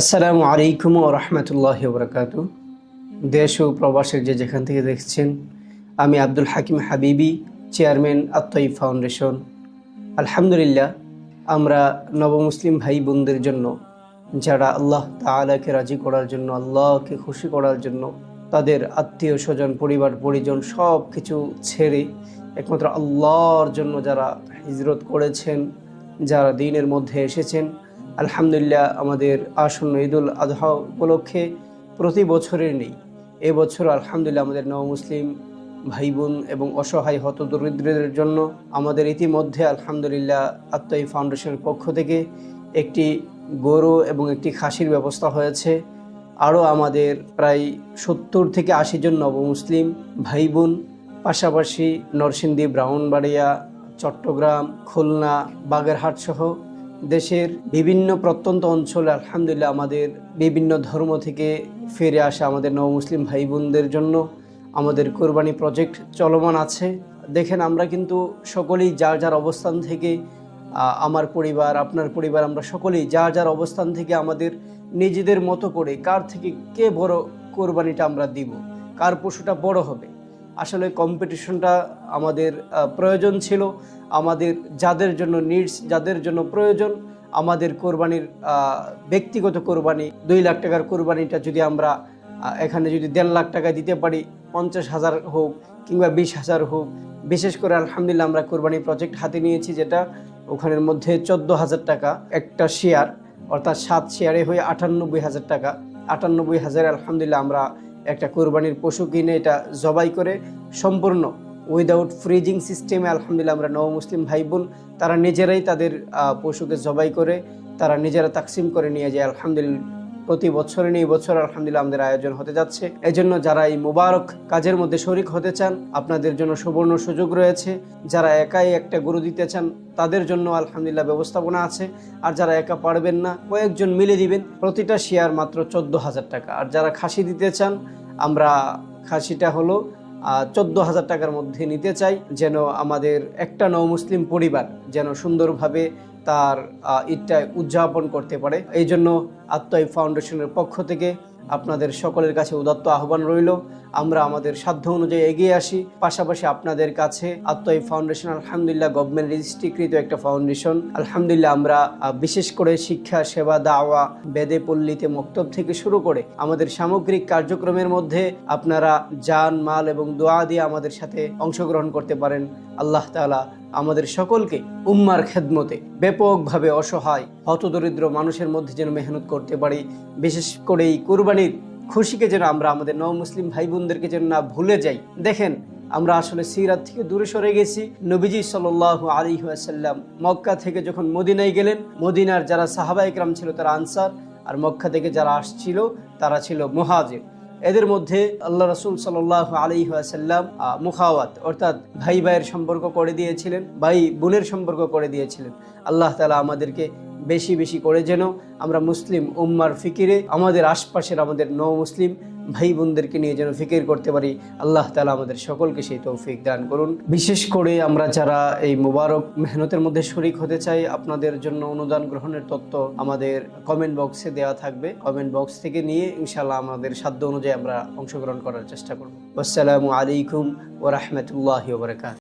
আসসালামু আলাইকুম ওয়া রাহমাতুল্লাহি ওয়া বারাকাতুহু। দেশ ও প্রবাসের যেখান থেকে দেখছেন, আমি আব্দুল হাকিম হাবিবি, চেয়ারম্যান আত-তয়িব ফাউন্ডেশন। আলহামদুলিল্লাহ, আমরা নবমুসলিম ভাই বোনদের জন্য যারা আল্লাহ তাআলাকে রাজি করার জন্য, আল্লাহকে খুশি করার জন্য তাদের আত্মীয় স্বজন, পরিবার পরিজন সব কিছু ছেড়ে একমাত্র আল্লাহর জন্য যারা হিজরত করেছেন, যারা দ্বীনের মধ্যে এসেছেন, আলহামদুলিল্লাহ আমাদের আসন্ন ঈদুল আজহা উপলক্ষে প্রতি বছরের নেই, এবছর আলহামদুলিল্লাহ আমাদের নবমুসলিম ভাই বোন এবং অসহায় হতদরিদ্রদের জন্য আমাদের ইতিমধ্যে আলহামদুলিল্লাহ আত-তয়িব ফাউন্ডেশনের পক্ষ থেকে একটি গরু এবং একটি খাসির ব্যবস্থা হয়েছে। আরও আমাদের প্রায় 70 থেকে 80 জন নবমুসলিম ভাই বোন, পাশাপাশি নরসিংদী, ব্রাহ্মণবাড়িয়া, চট্টগ্রাম, খুলনা, বাগেরহাট সহ দেশের বিভিন্ন প্রত্যন্ত অঞ্চলে আলহামদুলিল্লাহ আমাদের বিভিন্ন ধর্ম থেকে ফিরে আসা আমাদের নবমুসলিম ভাই বোনদের জন্য আমাদের কোরবানি প্রজেক্ট চলমান আছে। দেখেন, আমরা কিন্তু সকলেই যার যার অবস্থান থেকে, আমার পরিবার, আপনার পরিবার, আমরা সকলেই যার যার অবস্থান থেকে আমাদের নিজেদের মতো করে কার থেকে কে বড় কোরবানিটা আমরা দিব, কার পশুটা বড় হবে। আসলে কম্পিটিশনটা আমাদের প্রয়োজন ছিল। আমাদের যাদের জন্য নিডস, যাদের জন্য প্রয়োজন, আমাদের কোরবানির ব্যক্তিগত কোরবানি 2 লাখ টাকার কোরবানিটা যদি আমরা এখানে যদি 1.5 লাখ টাকা দিতে পারি, 50,000 হোক কিংবা 20,000 হোক, বিশেষ করে আলহামদুলিল্লাহ আমরা কোরবানি প্রজেক্ট হাতে নিয়েছি, যেটা ওখানের মধ্যে 14,000 টাকা একটা শেয়ার, অর্থাৎ 7 শেয়ারে হয়ে 98,000 টাকা। 98,000 আলহামদুলিল্লাহ আমরা একটা কোরবানির পশু কিনে এটা জবাই করে সম্পূর্ণ উইদাউট ফ্রিজিং সিস্টেমে আলহামদুলিল্লাহ আমরা নবমুসলিম ভাই বোন তারা নিজেরাই তাদের পশুকে জবাই করে তারা নিজেরা তাকসিম করে নিয়ে যায়। আলহামদুলিল্লাহ প্রতি বছরে এই বছর আলহামদুলিল্লাহ আমাদের আয়োজন হতে যাচ্ছে। এজন্য যারা এই মুবারক কাজের মধ্যে শরিক হতে চান, আপনাদের জন্য সুবর্ণ সুযোগ রয়েছে। যারা একাই একটা গরু দিতে চান তাদের জন্য আলহামদুলিল্লাহ ব্যবস্থাপনা আছে। আর যারা একা পারবেন না, কয়েকজন মিলে দিবেন, প্রতিটা শেয়ার মাত্র 14,000 টাকা। আর যারা খাসি দিতে চান, আমরা খাসিটা হলো 14,000 টাকার মধ্যে নিতে চাই, যেন আমাদের একটা নবমুসলিম পরিবার যেন সুন্দরভাবে তার ঈদটা উদযাপন করতে পারে। এই জন্য আত-তয়িব ফাউন্ডেশনের পক্ষ থেকে আপনাদের সকলের কাছে উদাত্ত আহ্বান রইল, আমরা আমাদের সাধ্য অনুযায়ী এগিয়ে আসি। পাশাপাশি আপনাদের কাছে আত-তয়িব ফাউন্ডেশন আলহামদুলিল্লাহ গভর্নমেন্ট রেজিস্ট্রিকৃত একটা ফাউন্ডেশন। আলহামদুলিল্লাহ আমরা বিশেষ করে শিক্ষা, সেবা, দাওয়া, বেদে পল্লীতে, মক্তব থেকে শুরু করে আমাদের সামগ্রিক কার্যক্রমের মধ্যে আপনারা জান, মাল এবং দোয়া দিয়ে আমাদের সাথে অংশগ্রহণ করতে পারেন। আল্লাহ তাআলা আমাদের সকলকে উম্মার খেদমতে ব্যাপকভাবে অসহায় হতদরিদ্র মানুষের মধ্যে যেন মেহনত করতে পারি। বিশেষ করে এই কুরবানির খুশিকে যেন আমরা আমাদের নবমুসলিম ভাই বোনদেরকে যেন না ভুলে যাই। দেখেন, আমরা আসলে সিরাত থেকে দূরে সরে গেছি। নবীজি সাল্লাল্লাহু আলাইহি ওয়াসাল্লাম মক্কা থেকে যখন মদিনায় গেলেন, মদিনার যারা সাহাবায়ে কেরাম ছিল তারা আনসার, আর মক্কা থেকে যারা আসছিল তারা ছিল মুহাজির। এদের মধ্যে আল্লাহ রাসূল সাল্লাল্লাহু আলাইহি ওয়াসাল্লাম মুখাওয়াত, অর্থাৎ ভাই ভাইয়ের সম্পর্ক করে দিয়েছিলেন, ভাই বোনের সম্পর্ক করে দিয়েছিলেন। আল্লাহ তাআলা আমাদেরকে বেশি বেশি করে যেন আমরা মুসলিম উম্মার ফিকিরে আমাদের আশপাশের আমাদের নবমুসলিম ভাই বোনদেরকে নিয়ে যেন ফিকির করতে পারি। আল্লাহ তাআলা আমাদের সকলকে সেই তৌফিক দান করুন। বিশেষ করে আমরা যারা এই মুবারক মেহনতের মধ্যে শরীক হতে চাই, আপনাদের জন্য অনুদান গ্রহণের তথ্য আমাদের কমেন্ট বক্সে দেওয়া থাকবে। কমেন্ট বক্স থেকে নিয়ে ইনশাআল্লাহ আমাদের সাধ্য অনুযায়ী আমরা অংশগ্রহণ করার চেষ্টা করব। আসসালামু আলাইকুম ওয়া রাহমাতুল্লাহি ওয়া বারাকাতুহু।